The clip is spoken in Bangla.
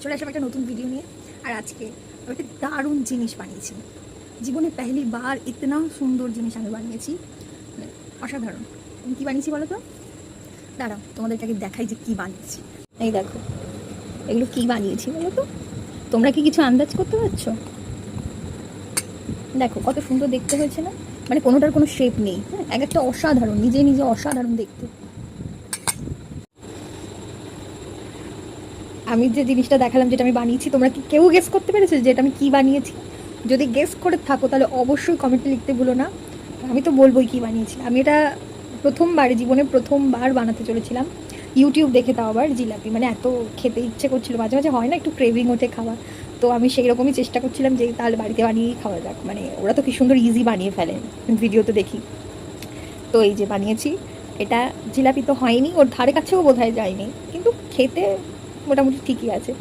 চলে আসলাম একটা নতুন ভিডিও নিয়ে। আর আজকে আমি একটা দারুণ জিনিস বানিয়েছি। জীবনে পহলি বার ইতনা সুন্দর জিনিস আমি বানিয়েছি, মানে অসাধারণ। আমি কী বানিয়েছি বলো তো? দাঁড়াও, তোমাদেরকে আগে দেখাই যে কী বানিয়েছি। এই দেখো, এগুলো কী বানিয়েছি বলো তো? তোমরা কি কিছু আন্দাজ করতে পারছো? দেখো কত সুন্দর দেখতে হয়েছে না? মানে কোনোটার কোনো শেপ নেই, হ্যাঁ, এক একটা অসাধারণ, নিজে নিজে অসাধারণ দেখতে। আমি যে জিনিসটা দেখালাম, যেটা আমি বানিয়েছি, তোমরা কি কেউ গেস করতে পেরেছো যে এটা আমি কী বানিয়েছি? যদি গেস করে থাকো তাহলে অবশ্যই কমেন্টে লিখতে ভুলো না। আমি তো বলবোই কী বানিয়েছি। আমি এটা জীবনে প্রথমবার বানাতে চলেছিলাম, ইউটিউব দেখে, তাও আবার জিলাপি। মানে এত খেতে ইচ্ছে করছিল, মাঝে মাঝে হয় না একটু ক্রেভিং ওঠে খাওয়া, তো আমি সেই রকমই চেষ্টা করছিলাম যে তাহলে বাড়িতে বানিয়েই খাওয়া যাক। মানে ওরা তো কি সুন্দর ইজি বানিয়ে ফেলেন, ভিডিওতে দেখি। তো এই যে বানিয়েছি, এটা জিলাপি তো হয়নি, ওর ধারে কাছেও বোধহয় যায়নি, কিন্তু খেতে মোটামুটি ঠিকই আছে।